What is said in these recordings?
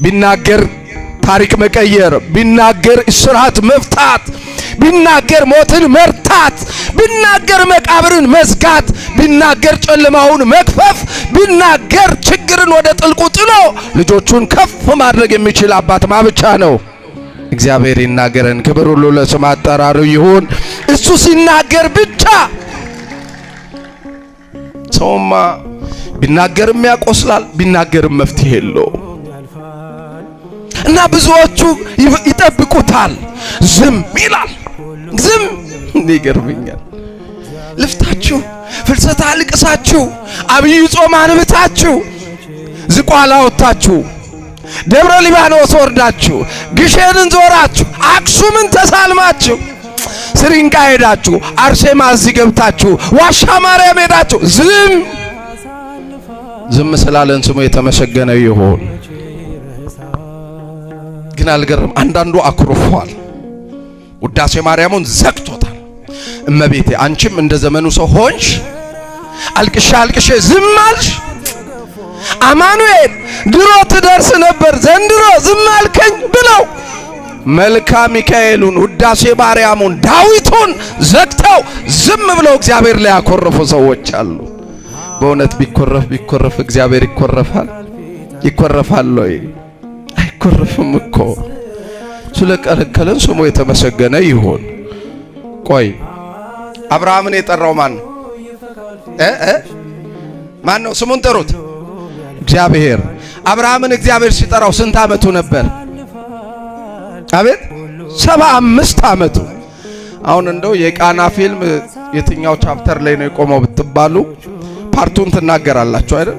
ቢናገር ታሪክ መቀየር፣ ቢናገር እስራት መፍታት፣ ቢናገር ሞትን መርታት፣ ቢናገር መቃብርን መዝጋት፣ ቢናገር ጨለማውን መክፈፍ፣ ቢናገር ችግርን ወደ ጥልቁ ጥሎ ልጆቹን ከፍ ማድረግ የሚችል አባት ብቻ ነው። እግዚአብሔር ይናገረን። ክብር ሁሉ ለስሙ አጠራሩ ይሁን። እሱ ሲናገር ብቻ። ሰውማ ቢናገርም ያቆስላል፣ ቢናገርም መፍትሄ የለው እና ብዙዎቹ ይጠብቁታል፣ ዝም ይላል። ዝም ይገርመኛል። ልፍታችሁ ፍልሰታ ልቅሳችሁ አብይ ጾም አንብታችሁ ዝቋላ ወጣችሁ ደብረ ሊባኖስ ወርዳችሁ ግሸንን ዞራችሁ አክሱምን ተሳልማችሁ ስሪንቃ ሄዳችሁ አርሴማ እዚህ ገብታችሁ ዋሻ ማርያም ሄዳችሁ ዝም ስላለን ስሙ የተመሰገነ ይሁን። ግን አልገርም፣ አንዳንዱ አኩርፏል፣ ውዳሴ ማርያሙን ዘግቶታል። እመቤቴ አንቺም እንደ ዘመኑ ሰው ሆንሽ? አልቅሼ ዝም አልሽ? አማኑኤል ድሮ ትደርስ ነበር ዘንድሮ ዝም አልከኝ ብለው መልካ ሚካኤሉን ውዳሴ ማርያሙን ዳዊቱን ዘግተው ዝም ብለው እግዚአብሔር ላይ ያኮረፉ ሰዎች አሉ። በእውነት ቢኮረፍ እግዚአብሔር ይኮረፋል? ይኮረፋል ወይ? አይኮረፍም እኮ። ስለከለከለን ስሙ የተመሰገነ ይሁን። ቆይ አብርሃምን የጠራው ማን ነው? ማን ነው? ስሙን ጥሩት። እግዚአብሔር። አብርሃምን እግዚአብሔር ሲጠራው ስንት ዓመቱ ነበር? አቤት 75 ዓመቱ። አሁን እንደው የቃና ፊልም የትኛው ቻፕተር ላይ ነው የቆመው ብትባሉ ፓርቱን ትናገራላችሁ አይደል?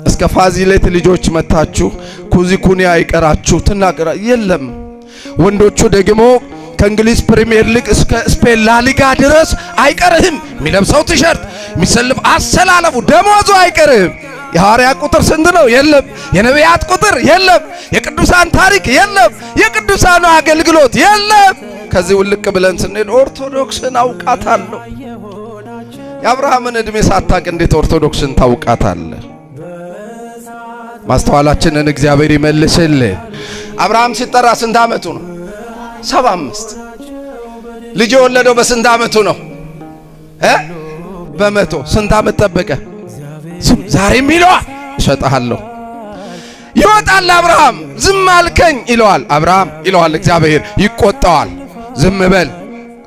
እስከ ፋዚሌት ልጆች መታችሁ ኩዚኩኒያ አይቀራችሁ ትናገራ የለም። ወንዶቹ ደግሞ ከእንግሊዝ ፕሪሚየር ሊግ እስከ ስፔን ላሊጋ ድረስ አይቀርህም። የሚለብሰው ቲሸርት፣ የሚሰልፍ አሰላለፉ፣ ደሞዙ አይቀርህም። የሐዋርያ ቁጥር ስንት ነው? የለም። የነቢያት ቁጥር የለም። የቅዱሳን ታሪክ የለም። የቅዱሳኑ አገልግሎት የለም። ከዚህ ውልቅ ብለን ስንሄድ ኦርቶዶክስን አውቃታለሁ። የአብርሃምን እድሜ ሳታቅ እንዴት ኦርቶዶክስን ታውቃታለህ? ማስተዋላችንን እግዚአብሔር ይመልስልን። አብርሃም ሲጠራ ስንት ዓመቱ ነው? 75። ልጅ የወለደው በስንት ዓመቱ ነው? በመቶ። ስንት ዓመት ጠበቀ? ዛሬም ይለዋል እሰጥሃለሁ። ይወጣል አብርሃም። ዝም አልከኝ ይለዋል አብርሃም ይለዋል እግዚአብሔር። ይቆጣዋል። ዝም በል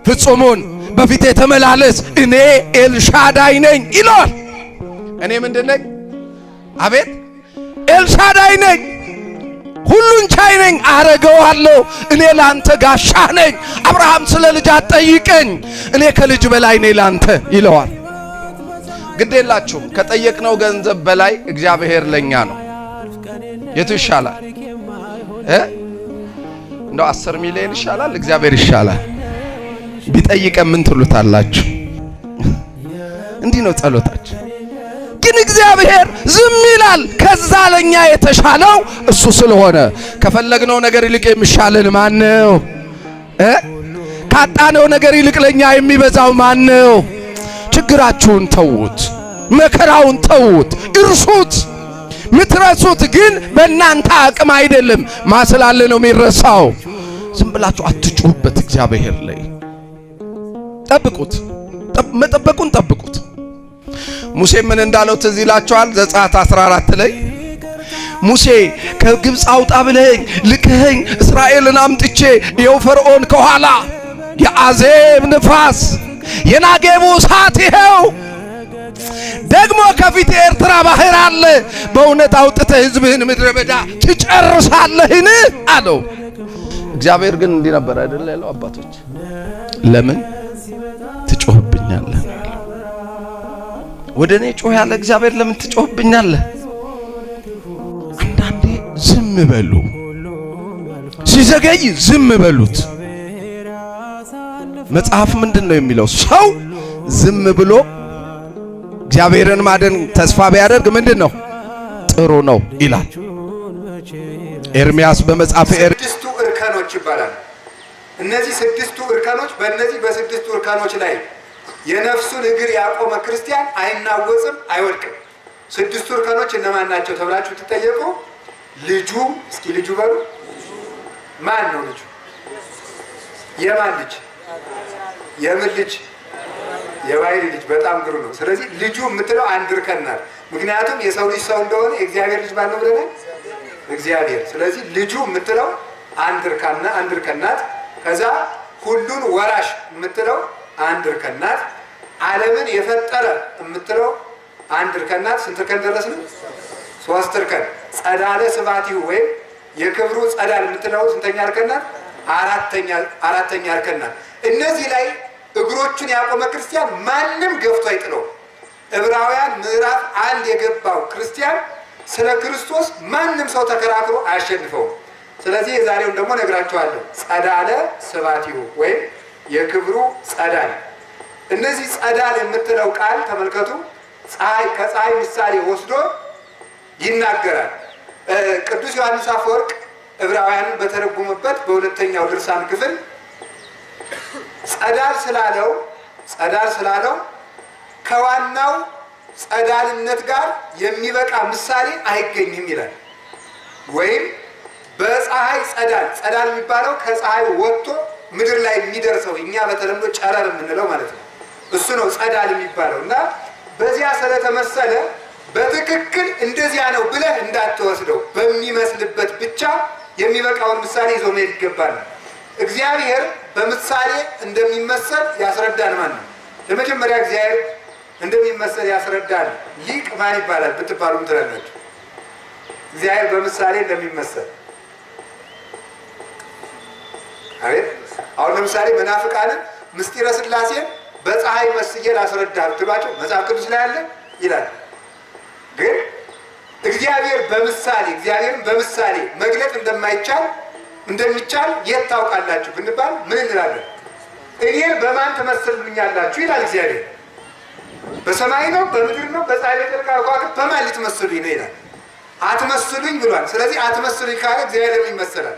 ፍጹሙን በፊቴ ተመላለስ እኔ ኤልሻዳይ ነኝ ይለዋል። እኔ ምንድን ነኝ? አቤት ኤልሻዳይ ነኝ፣ ሁሉን ቻይ ነኝ፣ አረገዋለሁ። እኔ ላንተ ጋሻ ነኝ። አብርሃም ስለ ልጅ አትጠይቀኝ፣ እኔ ከልጅ በላይ ነኝ ላንተ ይለዋል። ግዴላችሁም ከጠየቅነው ገንዘብ በላይ እግዚአብሔር ለኛ ነው። የቱ ይሻላል? እንደው 10 ሚሊዮን ይሻላል? እግዚአብሔር ይሻላል? ቢጠይቀን ምን ትሉታላችሁ? እንዲህ ነው ጸሎታችን። ግን እግዚአብሔር ዝም ይላል። ከዛ ለኛ የተሻለው እሱ ስለሆነ ከፈለግነው ነገር ይልቅ የሚሻለን ማን ነው? ካጣነው ነገር ይልቅ ለኛ የሚበዛው ማን ነው? ችግራችሁን ተውት፣ መከራውን ተውት፣ እርሱት። ምትረሱት ግን በእናንተ አቅም አይደለም። ማስላለ ነው የሚረሳው። ዝም ብላችሁ አትጩሁበት። እግዚአብሔር ላይ ጠብቁት፣ መጠበቁን ጠብቁት። ሙሴ ምን እንዳለው ትዝ ይላችኋል? ዘጸአት 14 ላይ ሙሴ ከግብፅ አውጣ ብለኝ ልከኸኝ እስራኤልን አምጥቼ ይኸው ፈርዖን ከኋላ የአዜብ ንፋስ የናጌቡ እሳት ይኸው ደግሞ ከፊት ኤርትራ ባህር አለ። በእውነት አውጥተህ ሕዝብህን ምድረ በዳ ትጨርሳለህን አለው። እግዚአብሔር ግን እንዲህ ነበር አይደል ያለው? አባቶች ለምን ትጮህብኛለህ? ወደ እኔ ጮህ ያለ እግዚአብሔር ለምን ትጮህብኛለህ? አንዳንዴ ዝም በሉ፣ ሲዘገይ ዝም በሉት። መጽሐፍ ምንድን ነው የሚለው? ሰው ዝም ብሎ እግዚአብሔርን ማደን ተስፋ ቢያደርግ ምንድን ነው? ጥሩ ነው ይላል ኤርምያስ በመጽሐፈ ስድስቱ እርከኖች ይባላል። እነዚህ ስድስቱ እርከኖች፣ በእነዚህ በስድስቱ እርከኖች ላይ የነፍሱን እግር ያቆመ ክርስቲያን አይናወጽም፣ አይወድቅም። ስድስቱ እርከኖች እነማን ናቸው ተብላችሁ ትጠየቁ። ልጁ እስኪ ልጁ በሉ። ማን ነው ልጁ? የማን ልጅ? የምን ልጅ? የባሕሪ ልጅ። በጣም ግሩ ነው። ስለዚህ ልጁ የምትለው አንድ እርከን ናት። ምክንያቱም የሰው ልጅ ሰው እንደሆነ የእግዚአብሔር ልጅ ማን ነው ብለናል? እግዚአብሔር። ስለዚህ ልጁ የምትለው አንድ እርከን ናት። ከዛ ሁሉን ወራሽ የምትለው አንድ እርከን ናት። ዓለምን የፈጠረ የምትለው አንድ እርከን ናት። ስንት እርከን ደረስን? 3 እርከን። ጸዳለ ስብሐቲሁ ወይም የክብሩ ጸዳል የምትለው ስንተኛ እርከን ናት? አራተኛ እርከን ናት። እነዚህ ላይ እግሮቹን ያቆመ ክርስቲያን ማንም ገፍቶ አይጥለው። ዕብራውያን ምዕራፍ 1 የገባው ክርስቲያን ስለ ክርስቶስ ማንም ሰው ተከራክሮ አያሸንፈውም። ስለዚህ የዛሬውን ደግሞ ነግራችኋለሁ። ጸዳለ ስብሐቲሁ ወይም የክብሩ ጸዳል። እነዚህ ጸዳል የምትለው ቃል ተመልከቱ፣ ከፀሐይ ምሳሌ ወስዶ ይናገራል። ቅዱስ ዮሐንስ አፈወርቅ ዕብራውያንን በተረጎመበት በሁለተኛው ድርሳን ክፍል ጸዳል ስላለው ከዋናው ጸዳልነት ጋር የሚበቃ ምሳሌ አይገኝም ይላል። ወይም በፀሐይ ጸዳል የሚባለው ከፀሐይ ወጥቶ ምድር ላይ የሚደርሰው እኛ በተለምዶ ጨረር የምንለው ማለት ነው። እሱ ነው ጸዳል የሚባለው እና በዚያ ስለተመሰለ በትክክል እንደዚያ ነው ብለህ እንዳትወስደው፣ በሚመስልበት ብቻ የሚበቃውን ምሳሌ ይዞ መሄድ ይገባል። እግዚአብሔር በምሳሌ እንደሚመሰል ያስረዳን ማን ነው? ለመጀመሪያ እግዚአብሔር እንደሚመሰል ያስረዳን ሊቅ ማን ይባላል ብትባሉ ምትላላችሁ? እግዚአብሔር በምሳሌ እንደሚመሰል አቤት። አሁን ለምሳሌ መናፍቃንን ምስጢረ ሥላሴን በፀሐይ መስዬ ላስረዳ ብትሏቸው መጽሐፍ ቅዱስ ላይ አለ ይላል። ግን እግዚአብሔርን በምሳሌ መግለጥ እንደሚቻል የት ታውቃላችሁ ብንባል ምን እንላለን? እኔን በማን ትመስሉኛላችሁ ይላል እግዚአብሔር። በሰማይ ነው? በምድር ነው? በፀሐይ በጨረቃ በከዋክብት በማን ልትመስሉኝ ነው ይላል። አትመስሉኝ ብሏል። ስለዚህ አትመስሉኝ ካለ እግዚአብሔር ለምን ይመሰላል?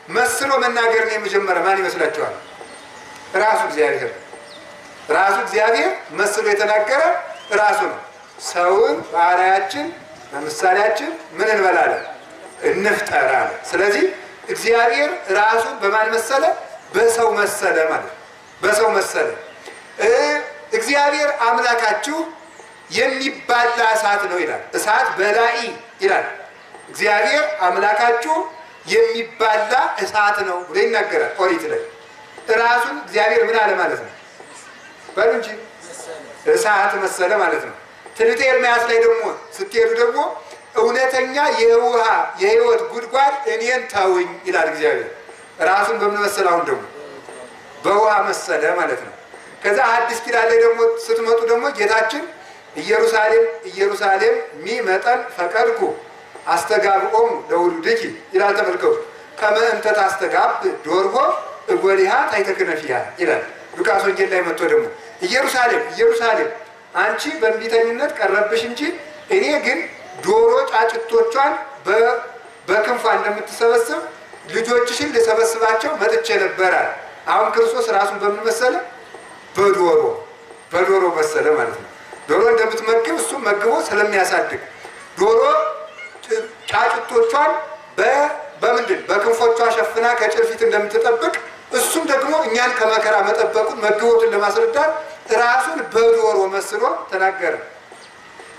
መስሎ መናገርን የመጀመሪያ ማን ይመስላችኋል? ራሱ እግዚአብሔር መስሎ የተናገረ ራሱ ነው። ሰውን በአርአያችን በምሳሌያችን ምን እንበላለን? እንፍጠር አለ። ስለዚህ እግዚአብሔር ራሱን በማን መሰለ? በሰው መሰለ ማለት ነው። በሰው መሰለ። እግዚአብሔር አምላካችሁ የሚባላ እሳት ነው ይላል። እሳት በላኢ ይላል። እግዚአብሔር አምላካችሁ የሚባላ እሳት ነው ብሎ ይናገራል ኦሪት ላይ። ራሱን እግዚአብሔር ምን አለ ማለት ነው? በሉ እንጂ እሳት መሰለ ማለት ነው። ትንቢተ ኤርምያስ ላይ ደግሞ ስትሄዱ ደግሞ እውነተኛ የሕይወት ጉድጓድ እኔን ተውኝ ይላል እግዚአብሔር። ራሱን በምን መሰለ? አሁን ደግሞ በውሃ መሰለ ማለት ነው። ከዛ አዲስ ኪዳን ላይ ደግሞ ስትመጡ ደግሞ ጌታችን ኢየሩሳሌም ሚመጠን ፈቀድኩ አስተጋብኦሙ ለውሉድኪ ይላል። ተመልከቱ። ከመ እንተ ታስተጋብ ዶርሆ እጎሊሃ ታሕተ ክነፊሃ ይላል። ሉቃስ ወንጌል ላይ መጥቶ ደግሞ ኢየሩሳሌም አንቺ በእንቢተኝነት ቀረብሽ እንጂ እኔ ግን ዶሮ ጫጭቶቿን በክንፏ እንደምትሰበስብ ልጆችሽን ልሰበስባቸው መጥቼ ነበረ። አሁን ክርስቶስ ራሱን በምን መሰለ? በዶሮ መሰለ ማለት ነው። ዶሮ እንደምትመግብ እሱም መግቦ ስለሚያሳድግ ዶሮ ጫጭቶቿን በክንፎቿ ሸፍና ከጭልፊት እንደምትጠብቅ እሱም ደግሞ እኛን ከመከራ መጠበቁን መግቦትን ለማስረዳት ራሱን በዶሮ መስሎ ተናገረ።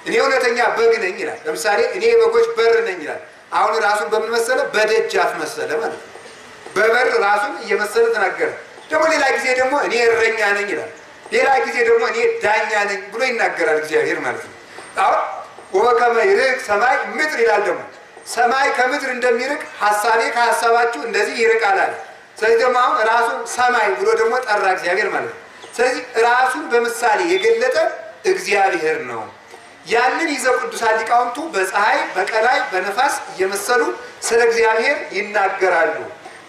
እኔ እውነተኛ በግ ነኝ ይላል። ለምሳሌ እኔ የበጎች በር ነኝ ይላል። አሁን ራሱን በምን መሰለ? በደጃፍ መሰለ ማለት ነው። በበር ራሱን እየመሰለ ተናገረ። ደግሞ ሌላ ጊዜ ደግሞ እኔ እረኛ ነኝ ይላል። ሌላ ጊዜ ደግሞ እኔ ዳኛ ነኝ ብሎ ይናገራል እግዚአብሔር ማለት ነው። አሁን ወከመ ይርቅ ሰማይ ምድር ይላል። ደግሞ ሰማይ ከምድር እንደሚርቅ ሐሳቤ ከሐሳባችሁ እንደዚህ ይርቃል አለ። ስለዚህ ደግሞ አሁን ራሱን ሰማይ ብሎ ደግሞ ጠራ እግዚአብሔር ማለት ነው። ስለዚህ ራሱን በምሳሌ የገለጠ እግዚአብሔር ነው። ያንን ይዘው ቅዱሳን ሊቃውንቱ በፀሐይ በቀላይ በነፋስ እየመሰሉ ስለ እግዚአብሔር ይናገራሉ።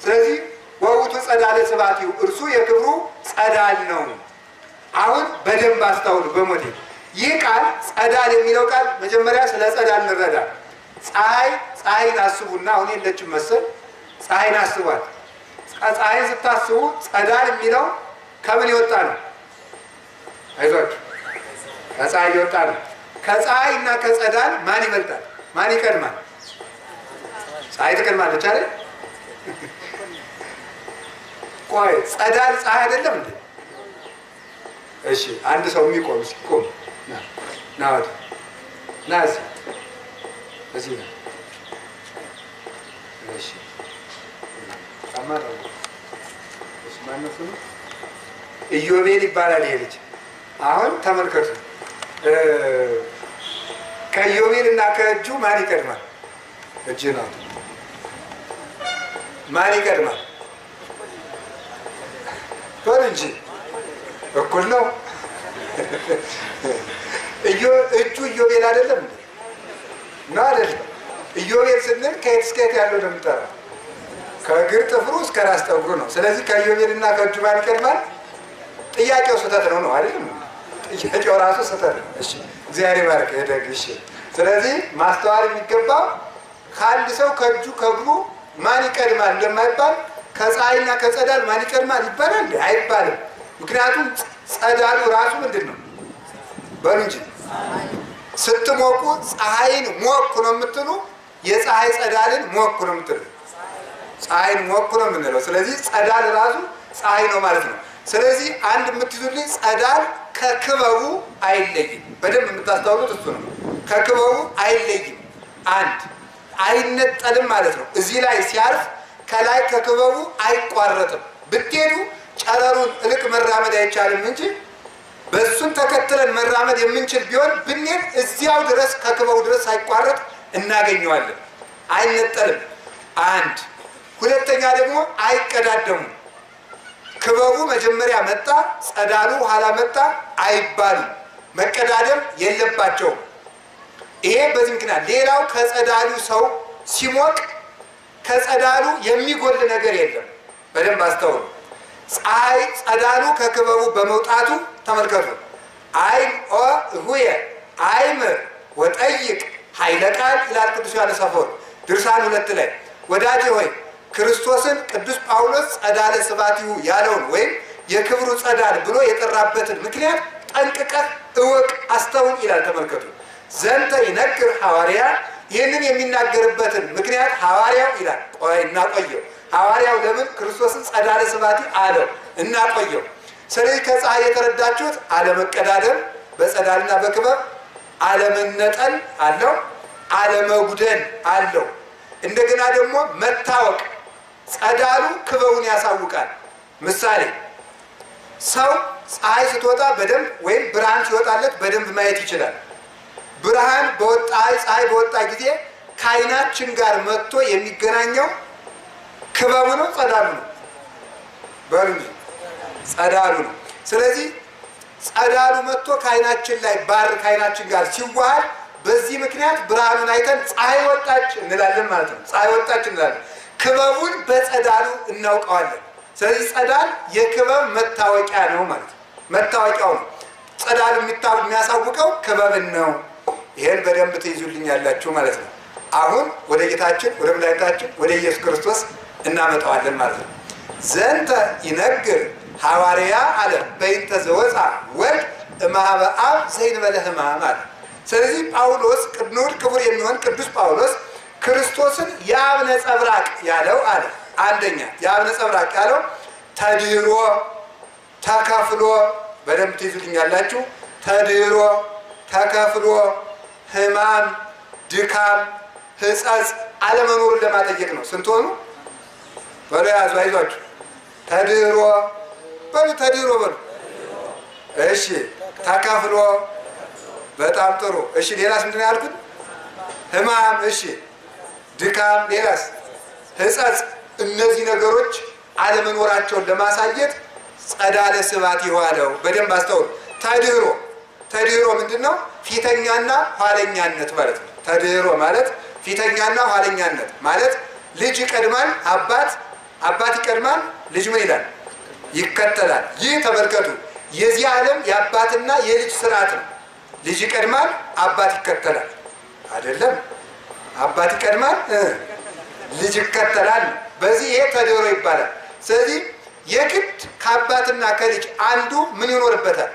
ስለዚህ ወውቱ ጸዳለ ስብሐቲሁ እርሱ የክብሩ ጸዳል ነው። አሁን በደንብ አስታውሉ በሞዴል ይህ ቃል ጸዳል የሚለው ቃል መጀመሪያ ስለ ጸዳል እንረዳ። ፀሐይን አስቡና አሁን የለችም መሰል ፀሐይን አስቧት። ፀሐይን ስታስቡ ጸዳል የሚለው ከምን የወጣ ነው? አይዟችሁ ከፀሐይ የወጣ ነው። ከፀሐይ እና ከጸዳል ማን ይበልጣል? ማን ይቀድማል? ፀሐይ ትቀድማለች አይደል? ቆይ ጸዳል ፀሐይ አይደለም እንዴ? እሺ አንድ ሰው የሚቆም እስኪ ቆም ና ወደ ና እዚህ ነው። እሺ አማራው እሺ ማነው ስሙ? ኢዮቤል ይባላል ይሄ ልጅ። አሁን ተመልከቱ ከኢዮቤል እና ከእጁ ማን ይቀድማል? እጅ ነው። ማን ይቀድማል? በል እንጂ እኩል ነው። እጁ ኢዮቤል አይደለም እንዴ? ነው አይደለም? ኢዮቤል ስንል ከየት እስከ የት ያለው ነው የምጠራው? ከእግር ጥፍሩ እስከ ራስ ጠጉሩ ነው። ስለዚህ ከኢዮቤል እና ከእጁ ማን ይቀድማል? ጥያቄው ስህተት ነው አይደለም? ጥያቄው ራሱ ስህተት ነው። እሺ እግዚአብሔር ይባርክ ደግ። እሺ ስለዚህ ማስተዋል የሚገባው ከአንድ ሰው ከእጁ ከእግሩ ማን ይቀድማል እንደማይባል ከፀሐይና ከጸዳል ማን ይቀድማል ይባላል እንዴ? አይባልም። ምክንያቱም ጸዳሉ ራሱ ምንድን ነው? በሉ እንጂ ስትሞቁ ፀሐይን ሞኩ ነው የምትሉ፣ የፀሐይ ጸዳልን ሞኩ ነው የምትሉ። ፀሐይን ሞኩ ነው የምንለው። ስለዚህ ጸዳል ራሱ ፀሐይ ነው ማለት ነው። ስለዚህ አንድ የምትይዙልኝ ጸዳል ከክበቡ አይለይም። በደንብ የምታስታውሉት እሱ ነው። ከክበቡ አይለይም፣ አንድ አይነጠልም ማለት ነው። እዚህ ላይ ሲያርፍ ከላይ ከክበቡ አይቋረጥም። ብትሄዱ ጨረሩን እልቅ መራመድ አይቻልም እንጂ በእሱን ተከትለን መራመድ የምንችል ቢሆን ብንሄድ እዚያው ድረስ ከክበቡ ድረስ ሳይቋረጥ እናገኘዋለን። አይነጠልም፣ አንድ። ሁለተኛ ደግሞ አይቀዳደሙም። ክበቡ መጀመሪያ መጣ፣ ጸዳሉ ኋላ መጣ አይባሉም። መቀዳደም የለባቸውም። ይሄ በዚህ ምክንያት። ሌላው ከጸዳሉ ሰው ሲሞቅ ከጸዳሉ የሚጎል ነገር የለም። በደንብ አስተውሉ። ፀሐይ ጸዳሉ ከክበቡ በመውጣቱ ተመልከቱ። አይን ኦ እሁየ አይምር ወጠይቅ ኃይለ ቃል ይላል ቅዱስ ዮሐንስ አፈወርቅ ድርሳን 2 ላይ። ወዳጄ ሆይ ክርስቶስን ቅዱስ ጳውሎስ ጸዳለ ስባቲሁ ያለውን ወይም የክብሩ ጸዳል ብሎ የጠራበትን ምክንያት ጠንቅቀህ እወቅ፣ አስተውል ይላል። ተመልከቱ። ዘንተ ይነግር ሐዋርያ፣ ይህንን የሚናገርበትን ምክንያት ሐዋርያው ይላል። ቆይ እናቆየው። ሐዋርያው ለምን ክርስቶስን ጸዳለ ስባቲ አለው? እናቆየው። ስለዚህ ከፀሐይ የተረዳችሁት አለመቀዳደም በጸዳልና በክበብ፣ አለመነጠል አለው፣ አለመጉደል አለው። እንደገና ደግሞ መታወቅ። ጸዳሉ ክበቡን ያሳውቃል። ምሳሌ ሰው ፀሐይ ስትወጣ በደንብ ወይም ብርሃን ሲወጣለት በደንብ ማየት ይችላል። ብርሃን በወጣ ፀሐይ በወጣ ጊዜ ከዓይናችን ጋር መጥቶ የሚገናኘው ክበቡ ነው ጸዳሉ ነው? በሉ ጸዳሉ ነው። ስለዚህ ጸዳሉ መጥቶ ከዓይናችን ላይ ባር ከዓይናችን ጋር ሲዋሃድ በዚህ ምክንያት ብርሃኑን አይተን ፀሐይ ወጣች እንላለን ማለት ነው። ፀሐይ ወጣች እንላለን። ክበቡን በጸዳሉ እናውቀዋለን። ስለዚህ ጸዳል የክበብ መታወቂያ ነው ማለት ነው። መታወቂያው ነው። ጸዳሉ የሚያሳውቀው ክበብን ነው። ይሄን በደንብ ትይዙልኛላችሁ ማለት ነው። አሁን ወደ ጌታችን ወደ መድኃኒታችን ወደ ኢየሱስ ክርስቶስ እናመጣዋለን ማለት ነው። ዘንተ ይነግር ሐዋርያ አለ በይንተ ዘወፃ ወልድ እምኀበ አብ ዘእንበለ ሕማም አለ። ስለዚህ ጳውሎስ ቅዱስ ክቡር የሚሆን ቅዱስ ጳውሎስ ክርስቶስን የአብ ነጸብራቅ ያለው አለ። አንደኛ የአብ ነጸብራቅ ያለው ተድህሮ ተከፍሎ፣ በደንብ ትይዙልኛላችሁ። ተድህሮ ተከፍሎ፣ ሕማም፣ ድካም፣ ሕጸጽ አለመኖሩን ለማጠየቅ ነው። ስንት ሆኑ? በሉ ያዙ፣ አይዟችሁ። ተድህሮ በሉ፣ ተድህሮ በሉ። እሺ ተከፍሎ፣ በጣም ጥሩ። እሺ ሌላስ ምንድን ነው ያልኩት? ሕማም፣ እሺ ድካም፣ ሌላስ? ሕጸጽ። እነዚህ ነገሮች አለመኖራቸውን ለማሳየት ጸዳለ ስባት ይዋለው። በደንብ አስተውሉ። ተድህሮ ተድህሮ ምንድን ነው? ፊተኛና ኋለኛነት ማለት ነው። ተድህሮ ማለት ፊተኛና ኋለኛነት ማለት ልጅ ይቀድማል አባት፣ አባት ይቀድማል ልጅ ምን ይላል? ይከተላል። ይህ ተመልከቱ የዚህ ዓለም የአባትና የልጅ ስርዓት ነው። ልጅ ይቀድማል አባት ይከተላል። አይደለም አባት ይቀድማል ልጅ ይከተላል። በዚህ ይሄ ተድህሮ ይባላል። ስለዚህ የግድ ከአባትና ከልጅ አንዱ ምን ይኖርበታል?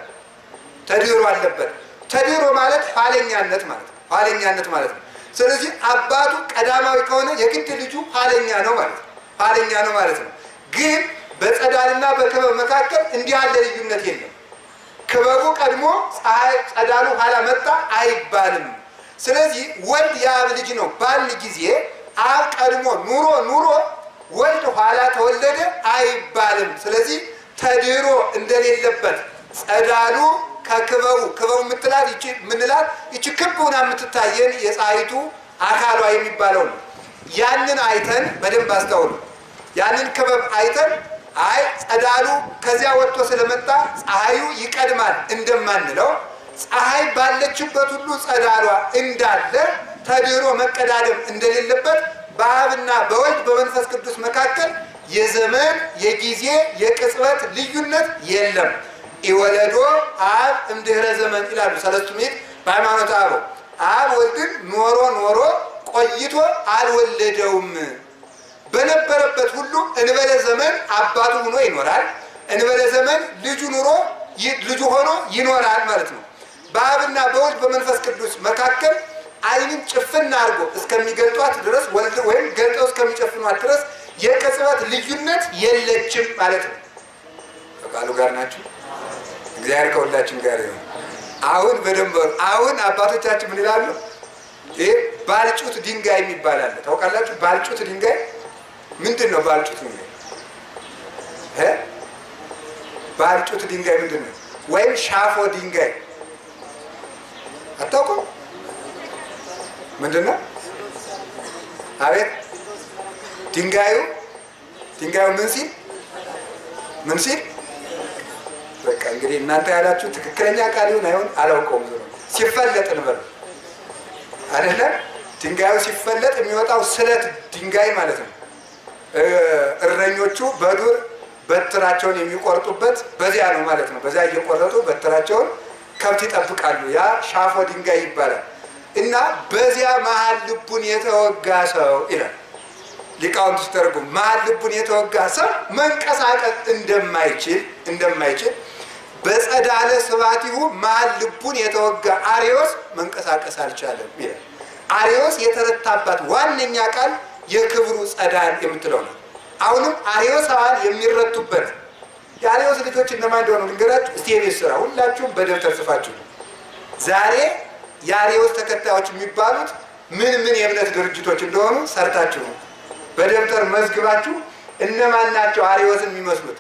ተድህሮ አለበት። ተድህሮ ማለት ኋለኛነት ማለት ነው። ኋለኛነት ማለት ነው። ስለዚህ አባቱ ቀዳማዊ ከሆነ የግድ ልጁ ኋለኛ ነው ማለት ነው። ግን በጸዳልና በክበብ መካከል እንዲህ ያለ ልዩነት የለም። ክበቡ ቀድሞ ጸዳሉ ኋላ መጣ አይባልም። ስለዚህ ወልድ የአብ ልጅ ነው ባል ጊዜ አብ ቀድሞ ኑሮ ወልድ ኋላ ተወለደ አይባልም። ስለዚህ ተድሮ እንደሌለበት ጸዳሉ ከክበቡ የምትላት ይቺ ክብ ሆና የምትታየን የፀሐይቱ አካሏ የሚባለው ነው። ያንን አይተን በደንብ አስተውሉ። ያንን ክበብ አይተን አይ ጸዳሉ ከዚያ ወጥቶ ስለመጣ ፀሐዩ ይቀድማል እንደማንለው ፀሐይ ባለችበት ሁሉ ጸዳሏ እንዳለ ተድሮ መቀዳደም እንደሌለበት በአብና በወልድ በመንፈስ ቅዱስ መካከል የዘመን የጊዜ የቅጽበት ልዩነት የለም። ኢወለዶ አብ እምድኅረ ዘመን ይላሉ ሰለስቱ ምዕት በሃይማኖተ አበው። አብ ወልድን ኖሮ ቆይቶ አልወለደውም። በነበረበት ሁሉ እንበለ ዘመን አባቱ ሆኖ ይኖራል፣ እንበለ ዘመን ልጁ ሆኖ ይኖራል ማለት ነው። በአብና በወልድ በመንፈስ ቅዱስ መካከል ዓይንን ጭፍን አድርጎ እስከሚገልጧት ድረስ ወልድ ወይም ገልጠው እስከሚጨፍኗት ድረስ የቅጽበት ልዩነት የለችም ማለት ነው። ከቃሉ ጋር ናችሁ። እግዚአብሔር ከሁላችን ጋር ይሁን። አሁን በደንብ አሁን አባቶቻችን ምን ይላሉ? ይሄ ባልጩት ድንጋይ የሚባል አለ። ታውቃላችሁ? ባልጩት ድንጋይ ምንድን ነው? ባልጩት ድንጋይ ባልጩት ድንጋይ ምንድን ነው? ወይም ሻፎ ድንጋይ አታውቁም? ምንድን ነው? አቤት ድንጋዩ ምን ሲል በቃ እንግዲህ እናንተ ያላችሁ ትክክለኛ ቃል ይሁን አይሁን አላውቀውም። ሲፈለጥ እንበል አይደለ? ድንጋዩ ሲፈለጥ የሚወጣው ስለት ድንጋይ ማለት ነው። እረኞቹ በዱር በትራቸውን የሚቆርጡበት በዚያ ነው ማለት ነው። በዚያ እየቆረጡ በትራቸውን ከብት ይጠብቃሉ። ያ ሻፎ ድንጋይ ይባላል። እና በዚያ መሀል ልቡን የተወጋ ሰው ይላል ሊቃውንት ሲተረጉሙ። መሀል ልቡን የተወጋ ሰው መንቀሳቀስ እንደማይችል በጸዳለ ስባቲሁ መሀል ልቡን የተወጋ አርዮስ መንቀሳቀስ አልቻለም ይላል። አርዮስ የተረታባት ዋነኛ ቃል የክብሩ ጸዳል የምትለው ነው። አሁንም አርዮሳውያን የሚረቱበት የአርዮስ ልጆች እነማን እንደሆኑ ልንገራችሁ እስቲ። የቤት ስራ ሁላችሁም በደብተር ጽፋችሁ ዛሬ የአርዮስ ተከታዮች የሚባሉት ምን የእምነት ድርጅቶች እንደሆኑ ሰርታችሁ በደብተር መዝግባችሁ እነማን ናቸው አርዮስን የሚመስሉት።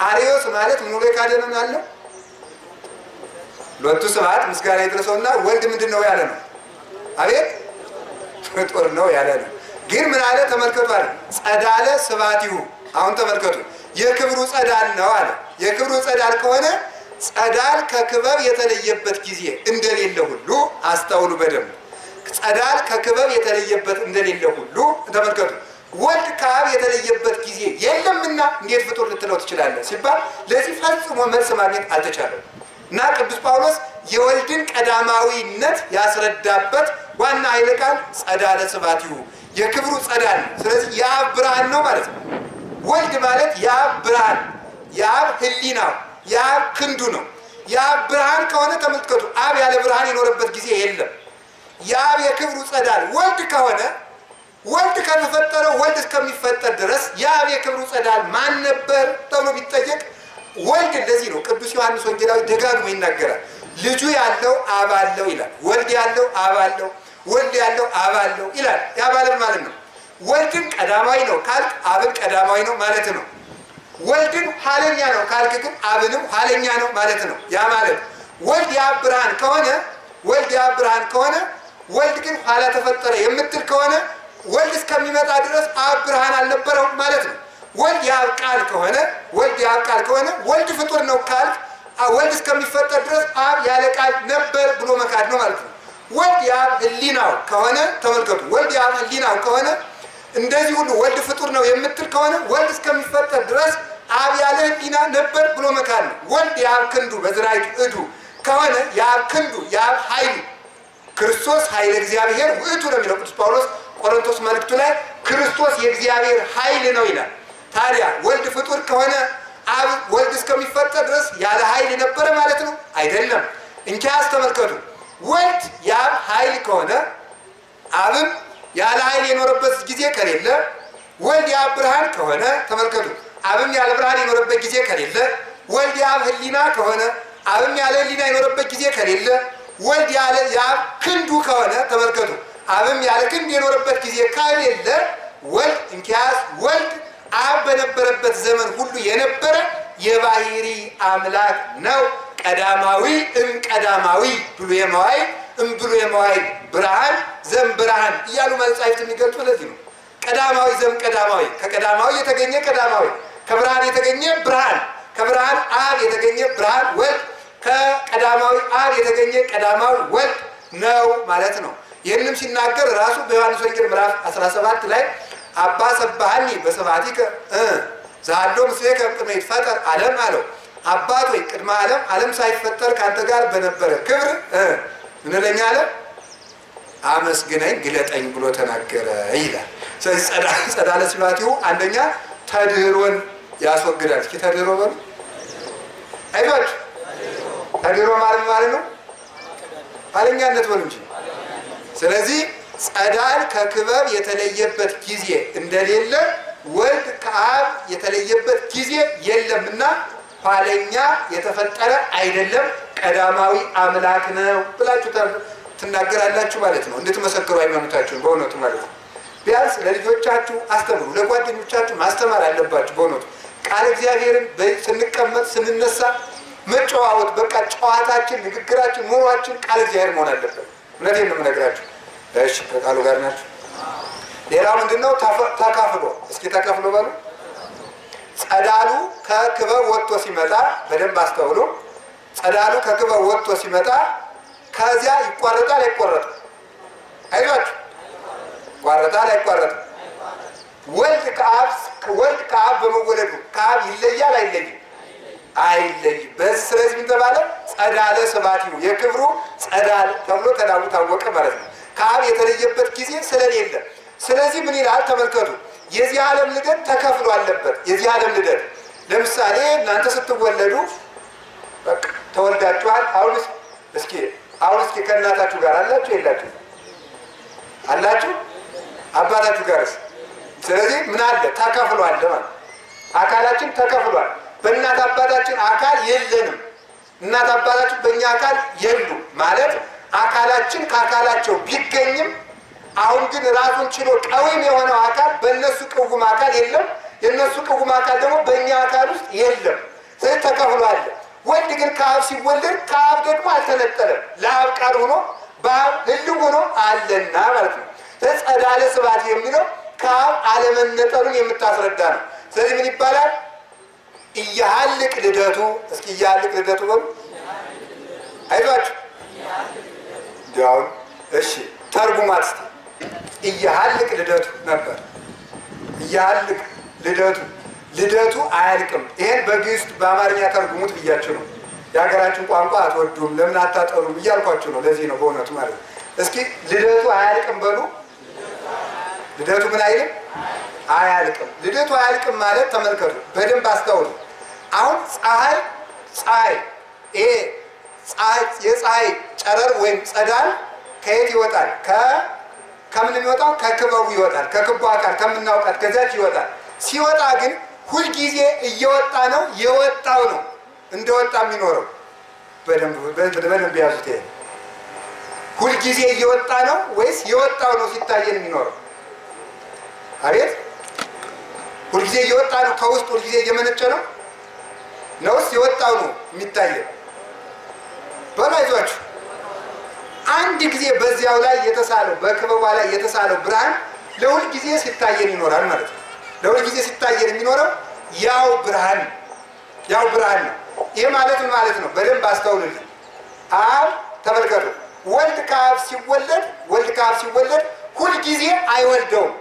አርዮስ ማለት ሙሉ ካደነም ያለው ሎቱ ስብሐት ምስጋና ይድረሰውና ወልድ ምንድን ነው ያለ ነው? አቤት ፍጡር ነው ያለ ነው። ግን ምን አለ ተመልከቱ አለ ጸዳለ ስብሐቲሁ። አሁን ተመልከቱ የክብሩ ጸዳል ነው አለ። የክብሩ ጸዳል ከሆነ ጸዳል ከክበብ የተለየበት ጊዜ እንደሌለ ሁሉ አስተውሉ በደንብ። ጸዳል ከክበብ የተለየበት እንደሌለ ሁሉ ተመልከቱ። ወልድ ከአብ የተለየበት ጊዜ የለምና እንዴት ፍጡር ልትለው ትችላለህ ሲባል ለዚህ ፈጽሞ መልስ ማግኘት አልተቻለም። እና ቅዱስ ጳውሎስ የወልድን ቀዳማዊነት ያስረዳበት ዋና ኃይለ ቃል ጸዳለ ስብሐቲሁ የክብሩ ጸዳል። ስለዚህ የአብ ብርሃን ነው ማለት ነው። ወልድ ማለት የአብ ብርሃን፣ የአብ ህሊናው፣ የአብ ክንዱ ነው። የአብ ብርሃን ከሆነ ተመልከቱ አብ ያለ ብርሃን የኖረበት ጊዜ የለም። የአብ የክብሩ ጸዳል ወልድ ከሆነ ወልድ ከተፈጠረው ወልድ እስከሚፈጠር ድረስ የአብ የክብሩ ጸዳል ማን ነበር ተብሎ ቢጠየቅ ወልድ። እንደዚህ ነው ቅዱስ ዮሐንስ ወንጌላዊ ደጋግሞ ይናገራል። ልጁ ያለው አብ አለው ይላል። ወልድ ያለው አብ አለው፣ ወልድ ያለው አብ አለው ይላል። ያ ማለት ነው ወልድን ቀዳማዊ ነው ካልክ አብን ቀዳማዊ ነው ማለት ነው። ወልድን ኋለኛ ነው ካልክ ግን አብንም ኋለኛ ነው ማለት ነው። ያ ማለት ወልድ የአብ ብርሃን ከሆነ ወልድ ግን ኋላ ተፈጠረ የምትል ከሆነ ወልድ እስከሚመጣ ድረስ አብ ብርሃን አልነበረውም ማለት ነው። ወልድ የአብ ቃል ከሆነ ወልድ ፍጡር ነው ካልክ ወልድ እስከሚፈጠር ድረስ አብ ያለ ቃል ነበር ብሎ መካድ ነው ማለት ነው። ወልድ የአብ ህሊናው ከሆነ ተመልከቱ፣ ወልድ የአብ ህሊናው ከሆነ እንደዚህ ሁሉ ወልድ ፍጡር ነው የምትል ከሆነ ወልድ እስከሚፈጠር ድረስ አብ ያለ ህሊና ነበር ብሎ መካድ ነው። ወልድ የአብ ክንዱ በዝራይቱ እዱ ከሆነ የአብ ክንዱ የአብ ኃይሉ ክርስቶስ ኃይለ እግዚአብሔር ውእቱ ነው የሚለው ቅዱስ ጳውሎስ ቆሮንቶስ መልእክቱ ላይ ክርስቶስ የእግዚአብሔር ኃይል ነው ይላል። ታዲያ ወልድ ፍጡር ከሆነ አብ ወልድ እስከሚፈጠር ድረስ ያለ ኃይል ነበረ ማለት ነው? አይደለም። እንኪያስ ተመልከቱ፣ ወልድ የአብ ኃይል ከሆነ አብም ያለ ኃይል የኖረበት ጊዜ ከሌለ ወልድ የአብ ብርሃን ከሆነ ተመልከቱ። አብም ያለ ብርሃን የኖረበት ጊዜ ከሌለ ወልድ የአብ ሕሊና ከሆነ አብም ያለ ሕሊና የኖረበት ጊዜ ከሌለ ወልድ ያለ የአብ ክንዱ ከሆነ ተመልከቱ። አብም ያለ ክንድ የኖረበት ጊዜ ከሌለ ወልድ እንኪያስ ወልድ አብ በነበረበት ዘመን ሁሉ የነበረ የባህሪ አምላክ ነው። ቀዳማዊ ቀዳማዊ ብሎ የመዋይ ብሎ የመዋይ ብርሃን ዘም ብርሃን እያሉ መጻሕፍት የሚገልጹ ለዚህ ነው። ቀዳማዊ ዘም ቀዳማዊ ከቀዳማዊ የተገኘ ቀዳማዊ ከብርሃን የተገኘ ብርሃን ከብርሃን አብ የተገኘ ብርሃን ወልድ ከቀዳማዊ አብ የተገኘ ቀዳማዊ ወልድ ነው ማለት ነው። ይህንም ሲናገር ራሱ በዮሐንስ ወንጌል ምዕራፍ 17 ላይ አባ ሰባሃኒ በሰባቲከ ዛሎ ምስሌከ ቅድመ ይትፈጠር ዓለም አለው። አባት ወይ ቅድመ ዓለም ሳይፈጠር ካንተ ጋር በነበረ ክብር ምን ለኛ አለ አመስግነኝ ግለጠኝ ብሎ ተናገረ ይላል። ስለዚህ ጸዳለ ስብሐቲሁ አንደኛ ተድህሮን ያስወግዳል። እስኪ ተድህሮ በሉ አይዟችሁ። ተድህሮ ማለት ነው ኃይለኛነት በሉ እንጂ። ስለዚህ ጸዳል ከክበብ የተለየበት ጊዜ እንደሌለ ወልድ ከአብ የተለየበት ጊዜ የለምና ኋለኛ የተፈጠረ አይደለም፣ ቀዳማዊ አምላክ ነው ብላችሁ ትናገራላችሁ ማለት ነው። እንድትመሰክሩ ሃይማኖታችሁን በእውነቱ ማለት ነው። ቢያንስ ለልጆቻችሁ አስተምሩ፣ ለጓደኞቻችሁ ማስተማር አለባችሁ። በእውነቱ ቃል እግዚአብሔርን ስንቀመጥ ስንነሳ መጨዋወት፣ በቃ ጨዋታችን፣ ንግግራችን፣ ኑሯችን ቃል እግዚአብሔር መሆን አለበት። እውነቴን ነው የምነግራችሁ። እሺ ከቃሉ ጋር ናችሁ። ሌላው ምንድነው? ተካፍሎ። እስኪ ተካፍሎ በሉ። ጸዳሉ ከክበብ ወጥቶ ሲመጣ በደንብ አስተውሉ። ጸዳሉ ከክበብ ወጥቶ ሲመጣ ከዚያ ይቋረጣል አይቋረጥም? አይዟችሁ ይቋረጣል አይቋረጥም? ወልድ ከአብ በመወለዱ ከአብ ይለያል አይለይም? አይለይም። ስለዚህ ምን ተባለ? ጸዳለ ስብሐቲሁ የክብሩ ጸዳል ተብሎ ተዳሙ ታወቀ ማለት ነው። ከአብ የተለየበት ጊዜ ስለሌለ ስለዚህ ምን ይላል ተመልከቱ። የዚህ ዓለም ልደት ተከፍሎ አለበት። የዚህ ዓለም ልደት ለምሳሌ እናንተ ስትወለዱ በቃ ተወልዳችኋል። አሁን እስኪ ከእናታችሁ ጋር አላችሁ የላችሁ? አላችሁ? አባታችሁ ጋርስ? ስለዚህ ምን አለ? ተከፍሏል ማለት አካላችን ተከፍሏል። በእናት አባታችን አካል የለንም። እናት አባታችን በእኛ አካል የሉ ማለት አካላችን ከአካላቸው ቢገኝም አሁን ግን ራሱን ችሎ ቀዊም የሆነው አካል በእነሱ ቅውም አካል የለም። የእነሱ ቅውም አካል ደግሞ በእኛ አካል ውስጥ የለም። ስለዚህ ተከፍሏል። ወልድ ግን ከአብ ሲወለድ ከአብ ደግሞ አልተነጠለም። ለአብ ቃል ሆኖ በአብ ህልው ሆኖ አለና ማለት ነው። ስለዚህ ጸዳለ ስብሐቲሁ የሚለው ከአብ አለመነጠሉን የምታስረዳ ነው። ስለዚህ ምን ይባላል? እያሃልቅ ልደቱ። እስኪ እያሃልቅ ልደቱ በሉ አይዟችሁ። እንዲያውም እሺ ተርጉማት እስኪ። እያሃልቅ ልደቱ ነበር። እያሃልቅ ልደቱ አያልቅም። ይሄን በግዕዝ በአማርኛ ተርጉሙት ብያችሁ ነው። የሀገራችን ቋንቋ አትወዱም ለምን አታጠሩም እያልኳችሁ ነው። ለዚህ ነው በእውነቱ ማለት ነው። እስኪ ልደቱ አያልቅም በሉ። ልደቱ ምን አይልም? አያልቅም። ልደቱ አያልቅም ማለት ተመልከቱ፣ በደንብ አስተውሉ። አሁን የፀሐይ ጨረር ወይም ጸዳል ከየት ይወጣል? ከምን የሚወጣው? ከክበቡ ይወጣል። ከክቡ አካል ከምናውቃት ከዚያች ይወጣል። ሲወጣ ግን ሁልጊዜ እየወጣ ነው የወጣው ነው እንደወጣ የሚኖረው። በደንብ ያዙት። ይሄ ሁልጊዜ እየወጣ ነው ወይስ የወጣው ነው ሲታየን የሚኖረው? አቤት ሁልጊዜ እየወጣ ነው ከውስጥ ሁልጊዜ እየመነጨ ነው ነውስ የወጣው ነው የሚታየን? በላይዟችሁ አንድ ጊዜ በዚያው ላይ የተሳለው በክበቧ ላይ የተሳለው ብርሃን ለሁል ጊዜ ሲታየን ይኖራል ማለት ነው። ለሁል ጊዜ ሲታየን የሚኖረው ያው ብርሃን ነው። ይሄ ማለት ምን ማለት ነው? በደንብ አስተውሉልኝ። አብ ተመልከቱ። ወልድ ከአብ ሲወለድ ሁል ጊዜ አይወልደውም።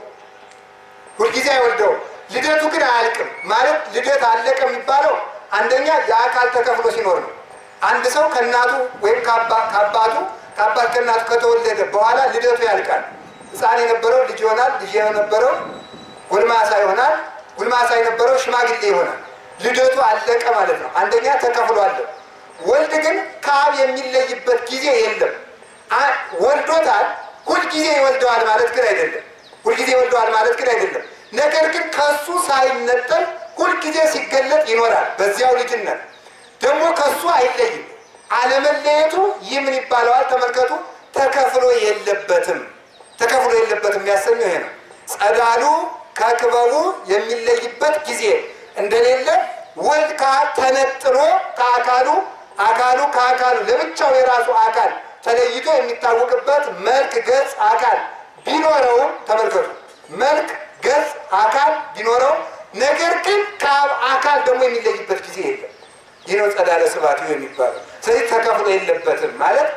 ልደቱ ግን አያልቅም ማለት ልደት አለቀ የሚባለው አንደኛ የአካል ተከፍሎ ሲኖር ነው። አንድ ሰው ከእናቱ ወይም ከአባት ከእናቱ ከተወለደ በኋላ ልደቱ ያልቃል። ሕፃን የነበረው ልጅ ይሆናል፣ ልጅ የነበረው ጎልማሳ ይሆናል፣ ጎልማሳ የነበረው ሽማግሌ ይሆናል። ልደቱ አለቀ ማለት ነው። አንደኛ ተከፍሎ አለ። ወልድ ግን ከአብ የሚለይበት ጊዜ የለም። ወልዶታል፣ ሁልጊዜ ይወልደዋል ማለት ግን አይደለም። ሁልጊዜ ይወልደዋል ማለት ግን አይደለም። ነገር ግን ከሱ ሳይነጠል ሁልጊዜ ሲገለጥ ይኖራል። በዚያው ልጅነት ደግሞ ከሱ አይለይም። አለመለየቱ ይህ ምን ይባለዋል? ተመልከቱ። ተከፍሎ የለበትም። ተከፍሎ የለበትም የሚያሰኘው ይሄ ነው። ጸዳሉ ከክበቡ የሚለይበት ጊዜ እንደሌለ ወልድ ተነጥሎ ከአካሉ አካሉ ከአካሉ ለብቻው የራሱ አካል ተለይቶ የሚታወቅበት መልክ ገጽ አካል ቢኖረውም ተመልከቱ፣ መልክ ገጽ አካል ቢኖረው ነገር ግን ከአብ አካል ደግሞ የሚለይበት ጊዜ የለም። ይህ ነው ጸዳለ ስብሐቲሁ የሚባለው። ስለዚህ ተከፍሎ የለበትም ማለት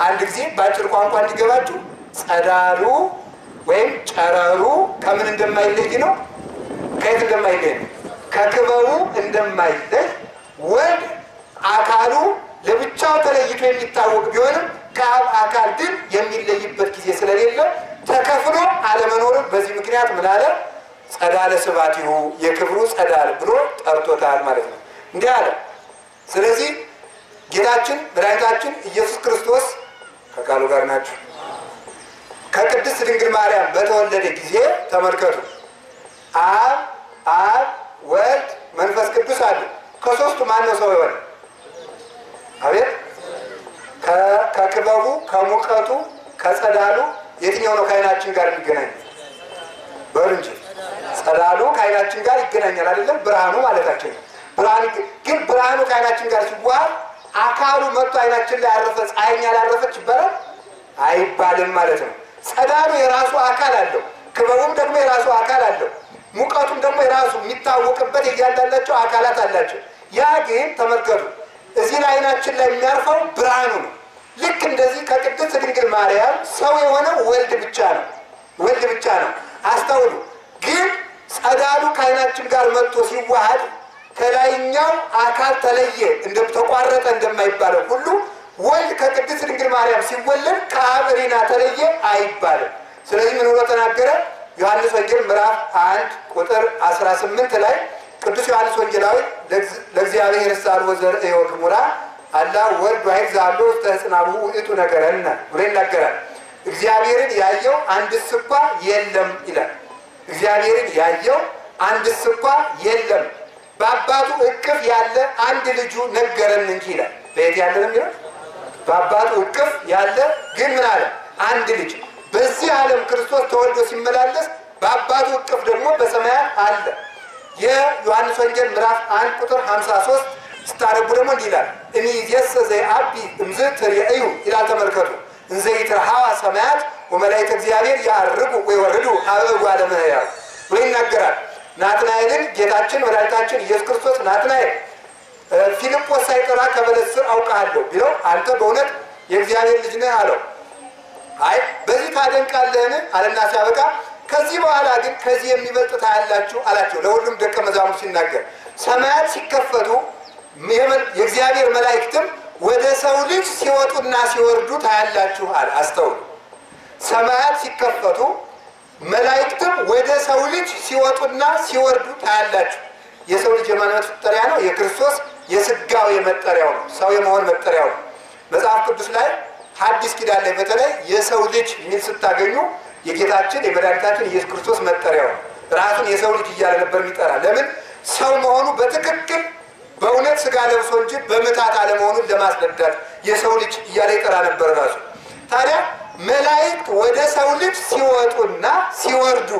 አንድ ጊዜ በአጭር ቋንቋ እንዲገባችሁ ጸዳሉ ወይም ጨረሩ ከምን እንደማይለይ ነው። ከየት እንደማይለይ ነው? ከክበቡ እንደማይለይ ወልድ አካሉ ለብቻው ተለይቶ የሚታወቅ ቢሆንም ከአብ አካል ግን የሚለይበት ጊዜ ስለሌለ ተከፍሎ አለመኖርን በዚህ ምክንያት ምን አለ? ጸዳለ ስብሐቲሁ የክብሩ ጸዳል ብሎ ጠርቶታል ማለት ነው። እንዲህ አለ። ስለዚህ ጌታችን መድኃኒታችን ኢየሱስ ክርስቶስ ከቃሉ ጋር ናቸው። ከቅድስት ድንግል ማርያም በተወለደ ጊዜ ተመልከቱ፣ አብ ወልድ መንፈስ ቅዱስ አለ። ከሶስቱ ማን ነው ሰው የሆነ? አቤት! ከክበቡ ከሙቀቱ ከጸዳሉ የትኛው ነው ከዓይናችን ጋር የሚገናኝ? በሉ እንጂ ጸዳሉ ከዓይናችን ጋር ይገናኛል አይደለም? ብርሃኑ ማለታችን ነው። ብርሃኑ ግን ብርሃኑ ከዓይናችን ጋር ሲዋሃድ አካሉ መጥቶ ዓይናችን ላይ አረፈ፣ ፀሐይኛ ላረፈች ይባላል አይባልም ማለት ነው። ጸዳሉ የራሱ አካል አለው፣ ክበቡም ደግሞ የራሱ አካል አለው፣ ሙቀቱም ደግሞ የራሱ የሚታወቅበት እያንዳንዳቸው አካላት አላቸው። ያ ግን ተመልከቱ እዚህ ላይ ዓይናችን ላይ የሚያርፈው ብርሃኑ ነው። ልክ እንደዚህ ከቅድስት ድንግል ማርያም ሰው የሆነው ወልድ ብቻ ነው፣ ወልድ ብቻ ነው። አስተውሉ። ግን ጸዳሉ ከዓይናችን ጋር መጥቶ ሲዋሃድ ከላይኛው አካል ተለየ ተቋረጠ እንደማይባለው ሁሉ ወልድ ከቅድስት ድንግል ማርያም ሲወለድ ከአብ ሪና ተለየ አይባልም። ስለዚህ ምን ብሎ ተናገረ? ዮሐንስ ወንጌል ምዕራፍ 1 ቁጥር 18 ላይ ቅዱስ ዮሐንስ ወንጌላዊ ለእግዚአብሔር ሳልወ ዘርእዮ ግሙራ አላ ወልድ ዋሕድ ዛሎ ውስተ ሕፅናሁ ውእቱ ነገረነ ብሎ ይናገራል። እግዚአብሔርን ያየው አንድስ እንኳ የለም ይላል። እግዚአብሔርን ያየው አንድስ እንኳ የለም፣ በአባቱ እቅፍ ያለ አንድ ልጁ ነገረን እንጂ ይላል። በየት ያለ ነው የሚለው? በአባቱ እቅፍ ያለ ግን ምን አለ? አንድ ልጅ። በዚህ ዓለም ክርስቶስ ተወልዶ ሲመላለስ በአባቱ እቅፍ ደግሞ በሰማያት አለ። የዮሐንስ ወንጌል ምዕራፍ 1 ቁጥር 53 ስታነቡ ደግሞ እንዲህ ይላል፣ እምይእዜሰ ዘየዐቢ እምዝትርእዩ ይላል። ተመልከቱ፣ እንዘ ይትረኃዋ ሰማያት ወመላእክተ እግዚአብሔር ያዕርጉ ወይወርዱ ሀበ እጓለ እመሕያው ብሎ ይናገራል። ናትናኤልን ጌታችን መድኃኒታችን ኢየሱስ ክርስቶስ ናትናኤል ፊልጶስ ሳይጠራ ከበለስ ስር አውቃለሁ ቢለው አንተ በእውነት የእግዚአብሔር ልጅ ነህ አለው። አይ በዚህ ታደንቃለህን አለና ሲያበቃ ከዚህ በኋላ ግን ከዚህ የሚበልጥ ታያላችሁ አላቸው። ለሁሉም ደቀ መዛሙርት ሲናገር ሰማያት ሲከፈቱ የእግዚአብሔር መላእክትም ወደ ሰው ልጅ ሲወጡና ሲወርዱ ታያላችሁ አለ። አስተውሉ። ሰማያት ሲከፈቱ መላእክትም ወደ ሰው ልጅ ሲወጡና ሲወርዱ ታያላችሁ። የሰው ልጅ የማን መጠሪያ ነው? የክርስቶስ የስጋው መጠሪያው ነው። ሰው የመሆን መጠሪያው ነው። መጽሐፍ ቅዱስ ላይ ሐዲስ ኪዳን ላይ በተለይ የሰው ልጅ የሚል ስታገኙ የጌታችን የመድኃኒታችን ኢየሱስ ክርስቶስ መጠሪያው ነው። ራሱን የሰው ልጅ እያለ ነበር የሚጠራ። ለምን? ሰው መሆኑ በትክክል በእውነት ስጋ ለብሶ እንጂ በምታት አለመሆኑን ለማስረዳት የሰው ልጅ እያለ ይጠራ ነበር ራሱ። ታዲያ መላእክት ወደ ሰው ልጅ ሲወጡና ሲወርዱ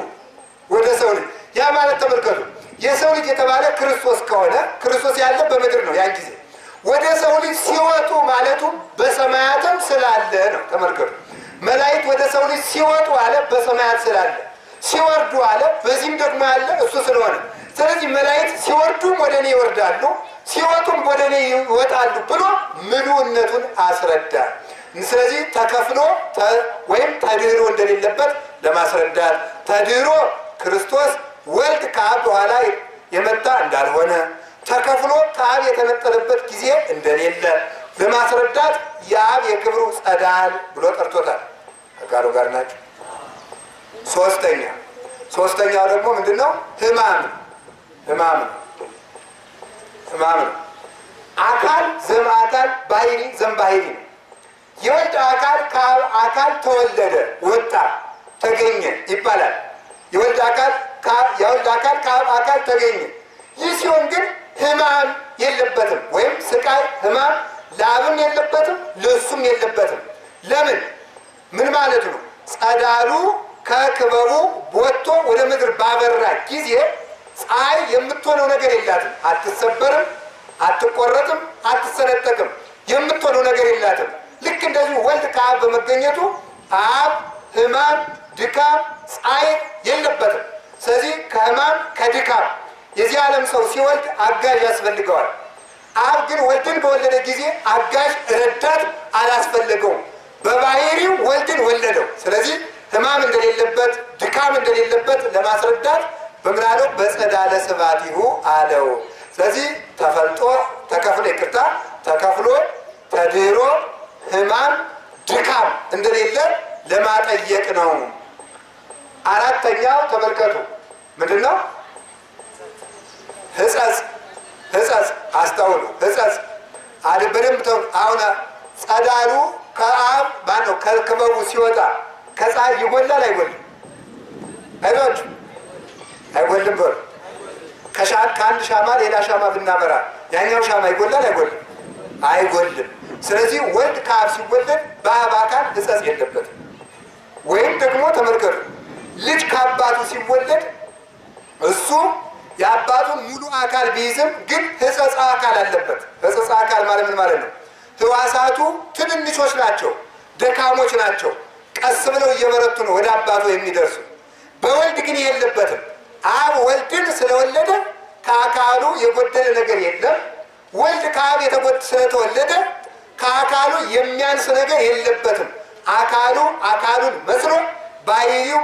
ወደ ሰው ልጅ ያ ማለት ተመልከቱ፣ የሰው ልጅ የተባለ ክርስቶስ ከሆነ ክርስቶስ ያለ በምድር ነው። ያን ጊዜ ወደ ሰው ልጅ ሲወጡ ማለቱ በሰማያትም ስላለ ነው። ተመልከቱ፣ መላእክት ወደ ሰው ልጅ ሲወጡ አለ በሰማያት ስላለ፣ ሲወርዱ አለ በዚህም ደግሞ ያለ እሱ ስለሆነ። ስለዚህ መላእክት ሲወርዱም ወደ እኔ ይወርዳሉ፣ ሲወጡም ወደ እኔ ይወጣሉ ብሎ ምሉዕነቱን አስረዳ። ስለዚህ ተከፍሎ ወይም ተድህሮ እንደሌለበት ለማስረዳት ተድህሮ ክርስቶስ ወልድ ከአብ በኋላ የመጣ እንዳልሆነ ተከፍሎ ከአብ የተነጠለበት ጊዜ እንደሌለ ለማስረዳት የአብ የክብሩ ጸዳል ብሎ ጠርቶታል። ከቃሉ ጋር ናቸው። ሶስተኛው ደግሞ ምንድነው? ሕማም ነው። አካል ዘእምአካል ባህሪ ዘእምባህሪ ነው። የወልድ አካል ከአብ አካል ተወለደ፣ ወጣ፣ ተገኘ ይባላል። የወልድ አካል ከአብ አካል ተገኘ። ይህ ሲሆን ግን ሕማም የለበትም፣ ወይም ስቃይ ሕማም ለአብም የለበትም ለእሱም የለበትም። ለምን? ምን ማለት ነው? ጸዳሉ ከክበቡ ወጥቶ ወደ ምድር ባበራ ጊዜ ፀሐይ የምትሆነው ነገር የላትም። አትሰበርም፣ አትቆረጥም፣ አትሰነጠቅም። የምትሆነው ነገር የላትም። ልክ እንደዚሁ ወልድ ከአብ በመገኘቱ አብ ሕማም፣ ድካም፣ ፀሐይ የለበትም። ስለዚህ ከሕማም ከድካም የዚህ ዓለም ሰው ሲወልድ አጋዥ ያስፈልገዋል። አብ ግን ወልድን በወለደ ጊዜ አጋዥ ረዳት አላስፈለገውም። በባህሪው ወልድን ወለደው። ስለዚህ ሕማም እንደሌለበት ድካም እንደሌለበት ለማስረዳት በምን አለው? በጸዳለ ስብሐቲሁ አለው። ስለዚህ ተከፍሎ ተድሮ ሕማም ድካም እንደሌለ ለማጠየቅ ነው። አራተኛው ተመልከቱ፣ ምንድን ነው? ሕጸጽ አስተውሉ። ሕጸጽ በደንብ አሁን ጸዳሉ ከአብ ማነው ከክበቡ ሲወጣ ከፀሐይ ይጎላል አይጎልም? አይዟችሁ አይጎልም። በሉ ከአንድ ሻማ ሌላ ሻማ ብናበራ ያኛው ሻማ ይጎላል አይጎልም? አይጎልም። ስለዚህ ወልድ ከአብ ሲወለድ በአብ አካል ሕጸጽ የለበትም። ወይም ደግሞ ተመልከቱ፣ ልጅ ከአባቱ ሲወለድ እሱ የአባቱን ሙሉ አካል ቢይዝም ግን ሕጸጽ አካል አለበት። ሕጸጽ አካል ማለት ምን ማለት ነው? ሕዋሳቱ ትንንሾች ናቸው፣ ደካሞች ናቸው። ቀስ ብለው እየበረቱ ነው ወደ አባቱ የሚደርሱ። በወልድ ግን የለበትም። አብ ወልድን ስለወለደ ከአካሉ የጎደለ ነገር የለም። ወልድ ከአብ ስለተወለደ ከአካሉ የሚያንስ ነገር የለበትም። አካሉን መስሎ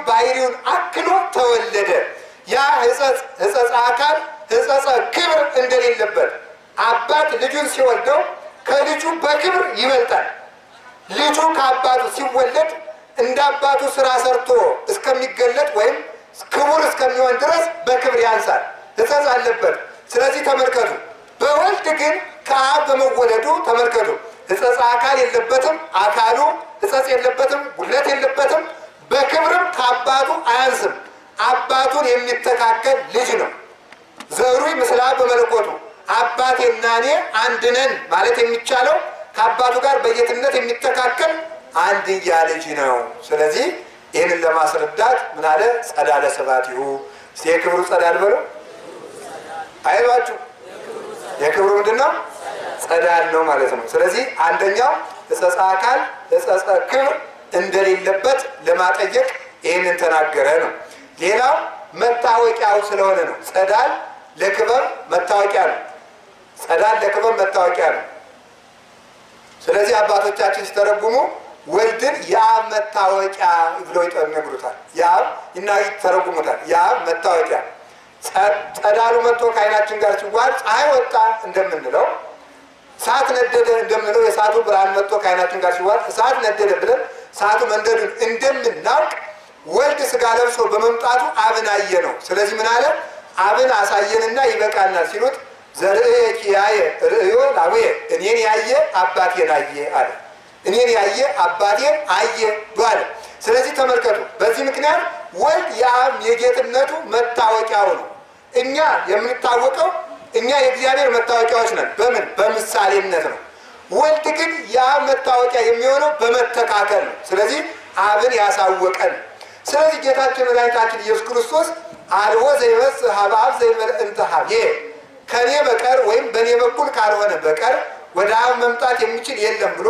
ባህሪውን አክሎ ተወለደ። ያ ሕጸጽ አካል ሕጸጽ ክብር እንደሌለበት አባት ልጁን ሲወልደው ከልጁ በክብር ይበልጣል። ልጁ ከአባቱ ሲወለድ እንደ አባቱ ስራ ሰርቶ እስከሚገለጥ ወይም ክቡር እስከሚሆን ድረስ በክብር ያንሳል፣ ሕጸጽ አለበት። ስለዚህ ተመልከቱ፣ በወልድ ግን ከአብ በመወለዱ ተመልከቱ፣ ሕጸጽ አካል የለበትም። አካሉ ሕጸጽ የለበትም፣ ጉድለት የለበትም። በክብርም ከአባቱ አያንስም። አባቱን የሚተካከል ልጅ ነው። ዘሩ ምስላ በመለኮቱ አባቴና እኔ አንድ ነን ማለት የሚቻለው ከአባቱ ጋር በጌትነት የሚተካከል አንድያ ልጅ ነው። ስለዚህ ይህንን ለማስረዳት ምን አለ? ጸዳለ ስብሐቲሁ። የክብሩ ጸዳል በለው። አይዟችሁ፣ የክብሩ ምንድን ነው? ጸዳል ነው ማለት ነው። ስለዚህ አንደኛው ሕጸጽ አካል ሕጸጽ ክብር እንደሌለበት ለማጠየቅ ይህንን ተናገረ ነው። ሌላው መታወቂያው ስለሆነ ነው። ጸዳል ለክበብ መታወቂያ ነው። ጸዳል ለክበብ መታወቂያ ነው። ስለዚህ አባቶቻችን ሲተረጉሙ ወልድን የአብ መታወቂያ ብለው ይነግሩታል። የአብ ይተረጉሙታል። የአብ መታወቂያ ጸዳሉ መጥቶ ከዓይናችን ጋር ሲዋል ፀሐይ ወጣ እንደምንለው፣ እሳት ነደደ እንደምንለው፣ የእሳቱ ብርሃን መጥቶ ከዓይናችን ጋር ሲዋል እሳት ነደደ ብለን እሳቱ መንደዱን እንደምናውቅ ወልድ ስጋ ለብሶ በመምጣቱ አብን አየ ነው። ስለዚህ ምን አለ? አብን አሳየንና ይበቃናል ሲሉት ዘርእየ ኪያየ ርእዮ ላቡየ፣ እኔን ያየ አባቴን አየ አለ። እኔን ያየ አባቴን አየ ባለ። ስለዚህ ተመልከቱ፣ በዚህ ምክንያት ወልድ የአብ የጌትነቱ መታወቂያው ነው። እኛ የምንታወቀው እኛ የእግዚአብሔር መታወቂያዎች ነን። በምን? በምሳሌነት ነው። ወልድ ግን የአብ መታወቂያ የሚሆነው በመተካከል ነው። ስለዚህ አብን ያሳወቀን። ስለዚህ ጌታችን መድኃኒታችን ኢየሱስ ክርስቶስ አልቦ ዘይመጽእ ሀበ አብ ዘእንበለ እንተ ኀቤየ፣ ከኔ በቀር ወይም በእኔ በኩል ካልሆነ በቀር ወደ አብ መምጣት የሚችል የለም ብሎ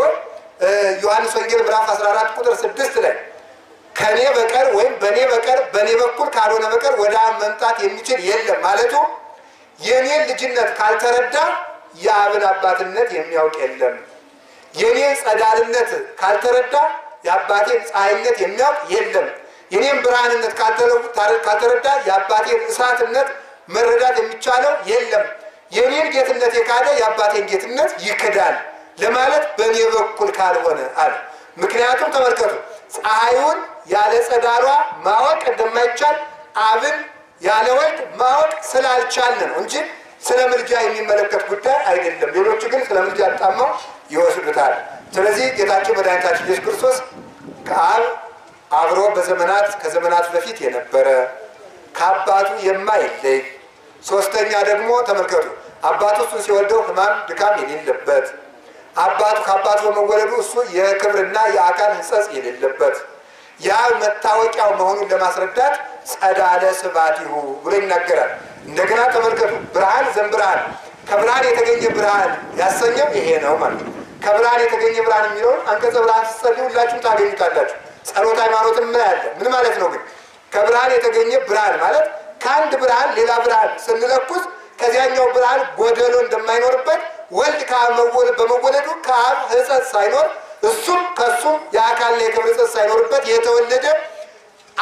ዮሐንስ ወንጌል ምዕራፍ 14 ቁጥር 6 ላይ ከኔ በቀር ወይም በእኔ በቀር በእኔ በኩል ካልሆነ በቀር ወደ አብ መምጣት የሚችል የለም ማለቱ የኔን ልጅነት ካልተረዳ የአብን አባትነት የሚያውቅ የለም። የኔን ጸዳልነት ካልተረዳ የአባቴን ፀሐይነት የሚያውቅ የለም። የኔን ብርሃንነት ካልተረዳ የአባቴን እሳትነት መረዳት የሚቻለው የለም። የኔን ጌትነት የካደ የአባቴን ጌትነት ይክዳል ለማለት በእኔ በኩል ካልሆነ አለ። ምክንያቱም ተመልከቱ፣ ፀሐዩን ያለ ጸዳሏ ማወቅ እንደማይቻል አብን ያለ ወልድ ማወቅ ስላልቻልን ነው እንጂ ስለ ምልጃ የሚመለከት ጉዳይ አይደለም። ሌሎቹ ግን ስለ ምልጃ ጣመው ይወስዱታል። ስለዚህ ጌታችን መድኃኒታችን ኢየሱስ ክርስቶስ ከአብ አብሮ ከዘመናት በፊት የነበረ ከአባቱ የማይለይ ሶስተኛ ደግሞ ተመልከቱ አባቱ እሱን ሲወልደው ሕማም ድካም የሌለበት ከአባቱ በመወለዱ እሱ የክብርና የአካል ሕጸጽ የሌለበት ያ መታወቂያው መሆኑን ለማስረዳት ጸዳለ ስብሐቲሁ ብሎ ይናገራል። እንደገና ተመልከቱ ብርሃን ዘእምብርሃን ከብርሃን የተገኘ ብርሃን ያሰኘው ይሄ ነው ማለት ነው። ከብርሃን የተገኘ ብርሃን የሚለውን አንቀጸ ብርሃን ስትጸልዩ ሁላችሁም ታገኙታላችሁ። ጸሎተ ሃይማኖትን ምን ያለ ምን ማለት ነው? ግን ከብርሃን የተገኘ ብርሃን ማለት ከአንድ ብርሃን ሌላ ብርሃን ስንለኩስ ከዚያኛው ብርሃን ጎደሎ እንደማይኖርበት ወልድ በመወለዱ ከአብ ሕጸጽ ሳይኖር እሱም ከሱም የአካልና የክብር ሕጸጽ ሳይኖርበት የተወለደ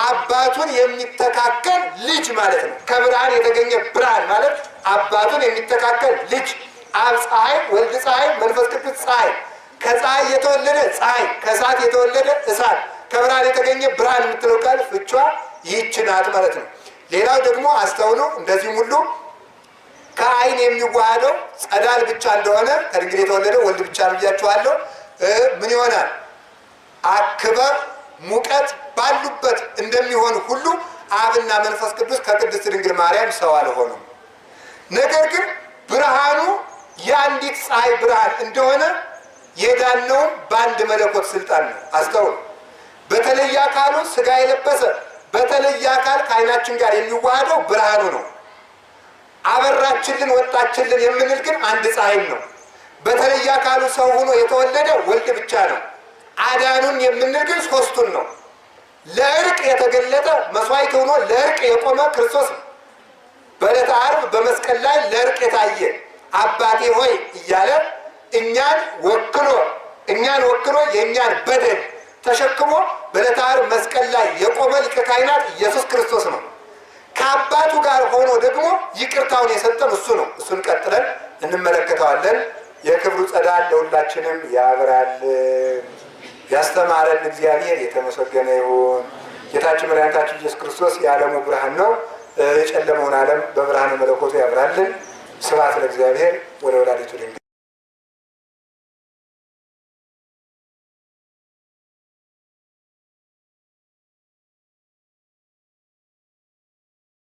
አባቱን የሚተካከል ልጅ ማለት ነው። ከብርሃን የተገኘ ብርሃን ማለት አባቱን የሚተካከል ልጅ። አብ ፀሐይ፣ ወልድ ፀሐይ፣ መንፈስ ቅዱስ ፀሐይ። ከፀሐይ የተወለደ ፀሐይ፣ ከእሳት የተወለደ እሳት። ከብርሃን የተገኘ ብርሃን የምትለው ቃል ፍቿ ይህች ናት ማለት ነው። ሌላው ደግሞ አስተውሉ። እንደዚህም ሁሉ ከአይን የሚዋሃደው ጸዳል ብቻ እንደሆነ ከድንግል የተወለደ ወልድ ብቻ ነው ብያችኋለሁ። ምን ይሆናል? አክበብ ሙቀት ባሉበት እንደሚሆን ሁሉ አብና መንፈስ ቅዱስ ከቅድስት ድንግል ማርያም ሰው አልሆኑም። ነገር ግን ብርሃኑ የአንዲት ፀሐይ ብርሃን እንደሆነ የዳነውም በአንድ መለኮት ስልጣን ነው። አስተውሉ። በተለየ አካሉ ስጋ የለበሰ በተለየ አካል ከአይናችን ጋር የሚዋሃደው ብርሃኑ ነው። አበራችልን ወጣችልን የምንል ግን አንድ ፀሐይም ነው። በተለየ አካሉ ሰው ሆኖ የተወለደ ወልድ ብቻ ነው። አዳኑን የምንል ግን ሶስቱን ነው። ለእርቅ የተገለጠ መስዋዕት ሆኖ ለእርቅ የቆመ ክርስቶስ ነው። በዕለተ ዓርብ በመስቀል ላይ ለእርቅ የታየ አባቴ ሆይ እያለ እኛን ወክሎ የእኛን በደል ተሸክሞ በዕለተ ዓርብ መስቀል ላይ የቆመ ሊቀ ካህናት ኢየሱስ ክርስቶስ ነው። ከአባቱ ጋር ሆኖ ደግሞ ይቅርታውን የሰጠን እሱ ነው። እሱን ቀጥለን እንመለከተዋለን። የክብሩ ጸዳል ለሁላችንም ያብራልን። ያስተማረን እግዚአብሔር የተመሰገነ ይሁን። ጌታችን መድኃኒታችን ኢየሱስ ክርስቶስ የዓለሙ ብርሃን ነው። የጨለመውን ዓለም በብርሃነ መለኮቱ ያብራልን። ስብሐት ለእግዚአብሔር ወለወላዲቱ ድንግል።